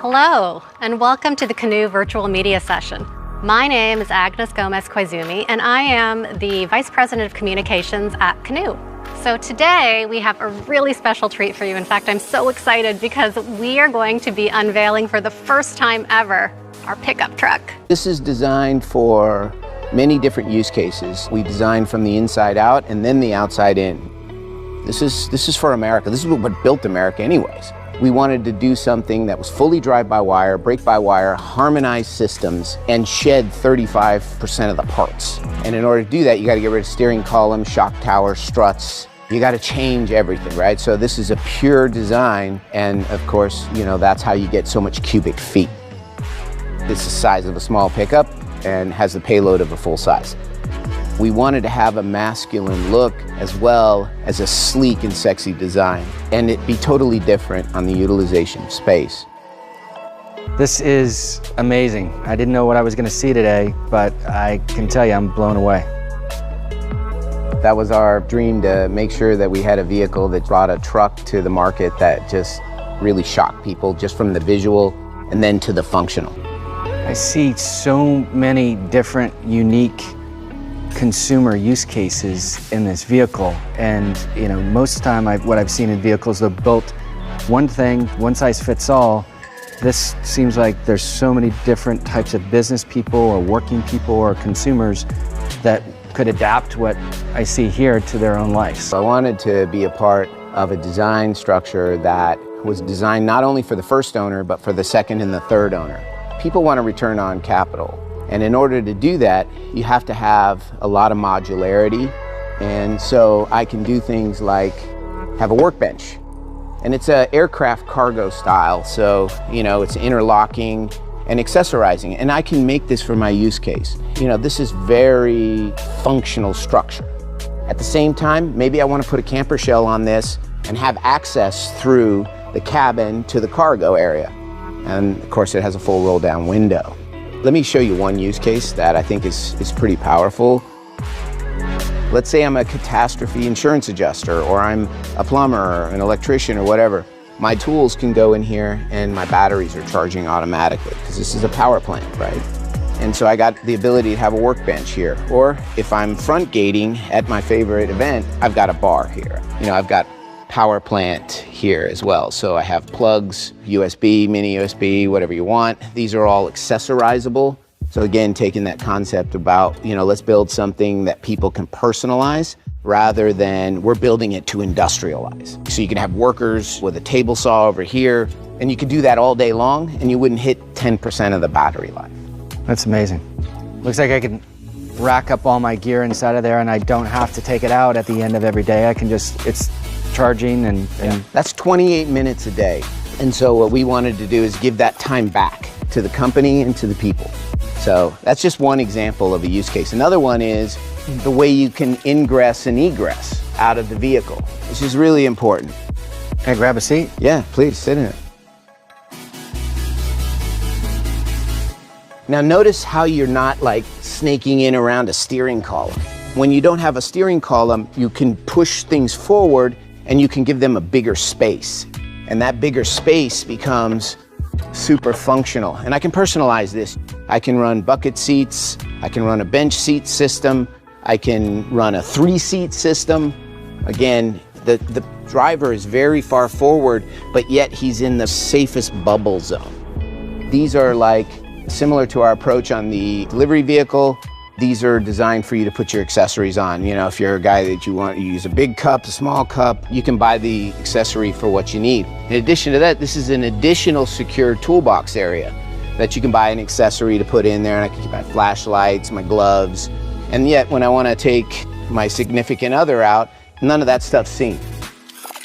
Hello, and welcome to the Canoo virtual media session. My name is Agnes Gomez-Koizumi, and I am the Vice President of Communications at Canoo. So today we have a really special treat for you. In fact, I'm so excited because we are going to be unveiling for the first time ever our pickup truck. This is designed for many different use cases. We designed from the inside out and then the outside in. This is for America. This is what built America anyways. We wanted to do something that was fully drive-by-wire, brake-by-wire, harmonized systems, and shed 35% of the parts. And in order to do that, you got to get rid of steering column, shock tower, struts. You got to change everything, right? So this is a pure design, and of course, you know, that's how you get so much cubic feet. It's the size of a small pickup and has the payload of a full size. We wanted to have a masculine look as well as a sleek and sexy design, and it be totally different on the utilization of space. This is amazing. I didn't know what I was going to see today, but I can tell you I'm blown away. That was our dream, to make sure that we had a vehicle that brought a truck to the market that just really shocked people, just from the visual and then to the functional. I see so many different, unique consumer use cases in this vehicle, and you know, most of the time what I've seen in vehicles, they're built one thing, one size fits all. This seems like there's so many different types of business people or working people or consumers that could adapt what I see here to their own lives. I wanted to be a part of a design structure that was designed not only for the first owner, but for the second and the third owner. People want a return on capital. And in order to do that, you have to have a lot of modularity. And so I can do things like have a workbench. And it's an aircraft cargo style. So, you know, it's interlocking and accessorizing. And I can make this for my use case. You know, this is very functional structure. At the same time, maybe I want to put a camper shell on this and have access through the cabin to the cargo area. And of course, it has a full roll down window. Let me show you one use case that I think is pretty powerful. Let's say I'm a catastrophe insurance adjuster, or I'm a plumber or an electrician or whatever. My tools can go in here and my batteries are charging automatically because this is a power plant, right? And so I got the ability to have a workbench here. Or if I'm front gating at my favorite event, I've got a bar here. You know, I've got power plant here as well. So I have plugs, USB, mini USB, whatever you want. These are all accessorizable. So again, taking that concept about, you know, let's build something that people can personalize rather than we're building it to industrialize. So you can have workers with a table saw over here, and you could do that all day long and you wouldn't hit 10% of the battery life. That's amazing. Looks like I can rack up all my gear inside of there and I don't have to take it out at the end of every day. I can just, it's charging and That's 28 minutes a day. And so what we wanted to do is give that time back to the company and to the people. So that's just one example of a use case. Another one is the way you can ingress and egress out of the vehicle, which is really important. Can I grab a seat? Yeah, please sit in it. Now notice how you're not like snaking in around a steering column. When you don't have a steering column, you can push things forward and you can give them a bigger space. And that bigger space becomes super functional. And I can personalize this. I can run bucket seats. I can run a bench seat system. I can run a 3-seat system. Again, the driver is very far forward, but yet he's in the safest bubble zone. These are like similar to our approach on the delivery vehicle. These are designed for you to put your accessories on. You know, if you're a guy that you want to use a big cup, a small cup, you can buy the accessory for what you need. In addition to that, this is an additional secure toolbox area that you can buy an accessory to put in there, and I can keep my flashlights, my gloves, and yet when I want to take my significant other out, none of that stuff's seen.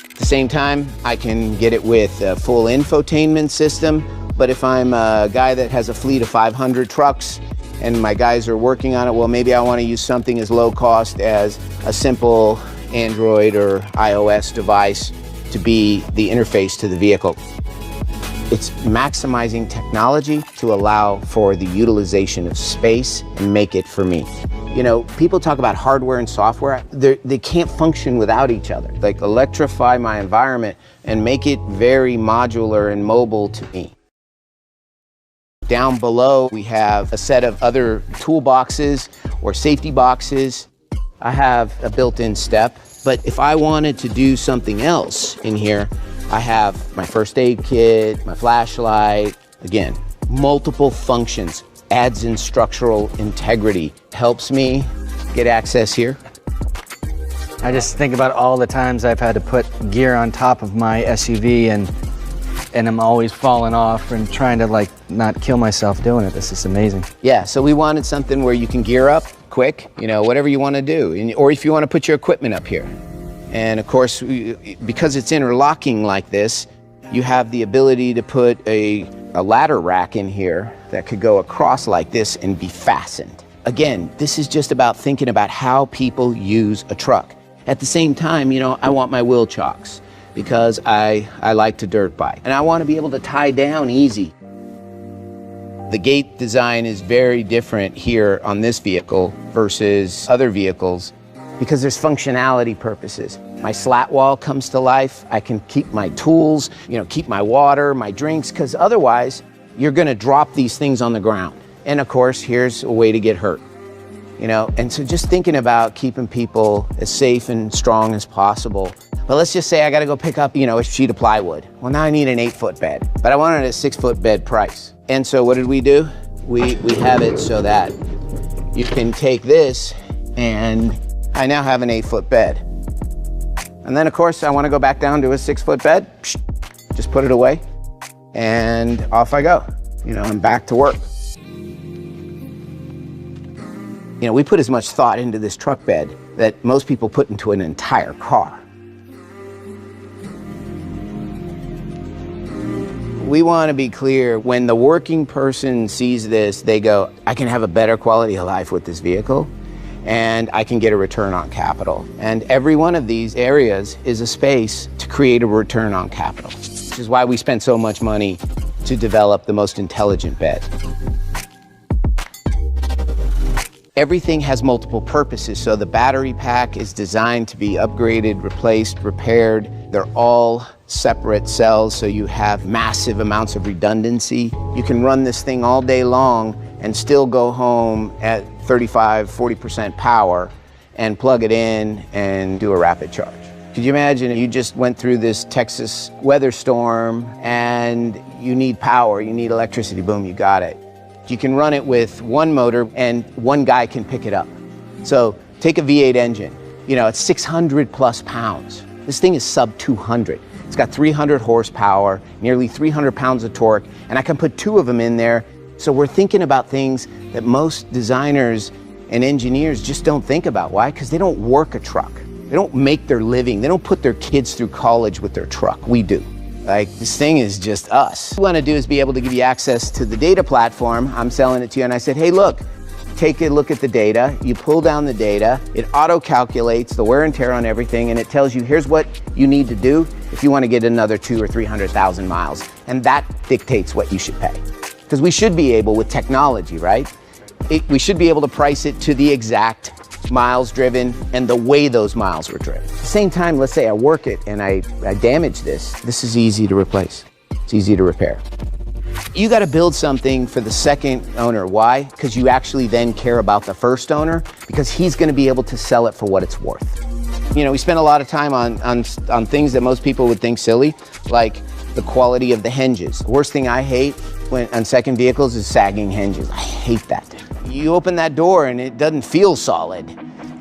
At the same time, I can get it with a full infotainment system, but if I'm a guy that has a fleet of 500 trucks, and my guys are working on it, well, maybe I want to use something as low cost as a simple Android or iOS device to be the interface to the vehicle. It's maximizing technology to allow for the utilization of space and make it for me. You know, people talk about hardware and software. They can't function without each other. Like, electrify my environment and make it very modular and mobile to me. Down below, we have a set of other toolboxes or safety boxes. I have a built-in step, but if I wanted to do something else in here, I have my first aid kit, my flashlight. Again, multiple functions, adds in structural integrity, helps me get access here. I just think about all the times I've had to put gear on top of my SUV and I'm always falling off and trying to like not kill myself doing it. This is amazing. Yeah, so we wanted something where you can gear up quick, you know, whatever you want to do, or if you want to put your equipment up here. And of course, because it's interlocking like this, you have the ability to put a ladder rack in here that could go across like this and be fastened. Again, this is just about thinking about how people use a truck. At the same time, you know, I want my wheel chocks because I like to dirt bike and I want to be able to tie down easy. The gate design is very different here on this vehicle versus other vehicles because there's functionality purposes. My slat wall comes to life. I can keep my tools, you know, keep my water, my drinks, because otherwise you're going to drop these things on the ground. And of course, here's a way to get hurt. You know, and so just thinking about keeping people as safe and strong as possible. But let's just say I got to go pick up, you know, a sheet of plywood. Well, now I need an 8-foot bed, but I wanted a 6-foot bed price. And so what did we do? We have it so that you can take this and I now have an 8-foot bed. And then of course I want to go back down to a 6-foot bed, just put it away and off I go. You know, I'm back to work. You know, we put as much thought into this truck bed that most people put into an entire car. We want to be clear, when the working person sees this, they go, I can have a better quality of life with this vehicle, and I can get a return on capital. And every one of these areas is a space to create a return on capital, which is why we spend so much money to develop the most intelligent bed. Everything has multiple purposes, so the battery pack is designed to be upgraded, replaced, repaired. They're all separate cells, so you have massive amounts of redundancy. You can run this thing all day long and still go home at 35, 40% power and plug it in and do a rapid charge. Could you imagine if you just went through this Texas weather storm and you need power, you need electricity, boom, you got it. You can run it with one motor and one guy can pick it up. So take a V8 engine, you know, it's 600 plus pounds. This thing is sub 200. It's got 300 horsepower, nearly 300 pounds of torque, and I can put 2 of them in there. So we're thinking about things that most designers and engineers just don't think about. Why? Because they don't work a truck. They don't make their living. They don't put their kids through college with their truck. We do. Like, this thing is just us. What we want to do is be able to give you access to the data platform. I'm selling it to you, and I said, hey, look, take a look at the data. You pull down the data. It auto-calculates the wear and tear on everything, and it tells you, here's what you need to do if you want to get another 200,000 or 300,000 miles. And that dictates what you should pay. Because we should be able, with technology, right? We should be able to price it to the exact miles driven and the way those miles were driven. At the same time, let's say I work it and I damage this. This is easy to replace. It's easy to repair. You got to build something for the second owner. Why? Because you actually then care about the first owner, because he's going to be able to sell it for what it's worth. You know, we spend a lot of time on things that most people would think silly, like the quality of the hinges. The worst thing I hate on second vehicles is sagging hinges. I hate that. You open that door and it doesn't feel solid,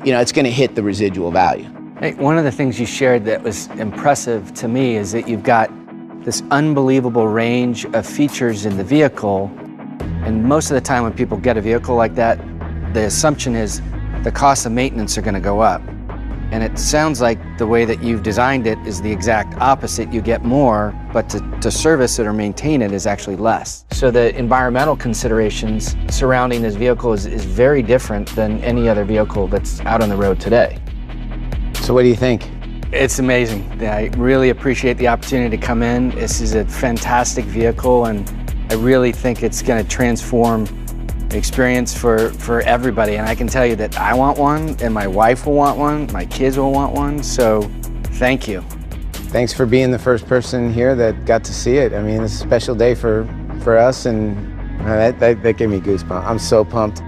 you know, it's going to hit the residual value. Hey, one of the things you shared that was impressive to me is that you've got this unbelievable range of features in the vehicle, and most of the time when people get a vehicle like that, the assumption is the costs of maintenance are going to go up. And it sounds like the way that you've designed it is the exact opposite. You get more, but to service it or maintain it is actually less. So the environmental considerations surrounding this vehicle is very different than any other vehicle that's out on the road today. So what do you think? It's amazing. I really appreciate the opportunity to come in. This is a fantastic vehicle, and I really think it's going to transform experience for everybody. And I can tell you that I want one, and my wife will want one, my kids will want one, so thank you. Thanks for being the first person here that got to see it. I mean, it's a special day for us, and That gave me goosebumps. I'm so pumped.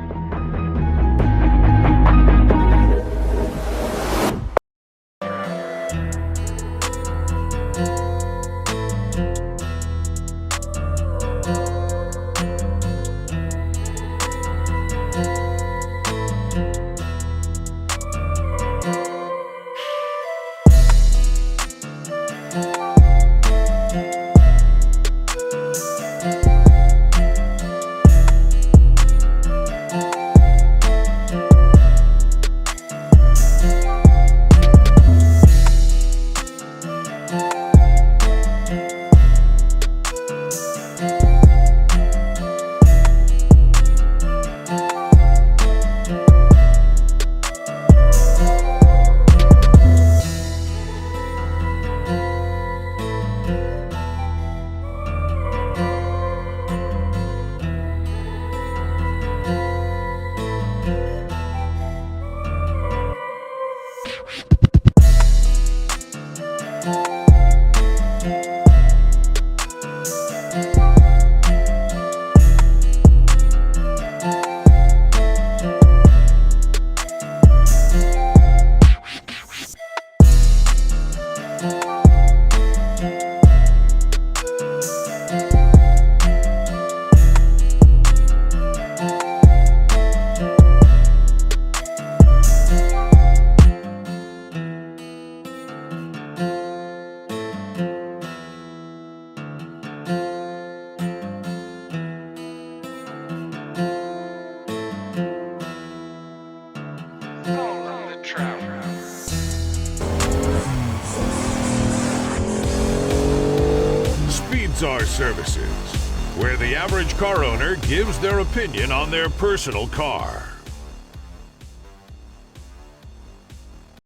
SpeedZar Services, where the average car owner gives their opinion on their personal car.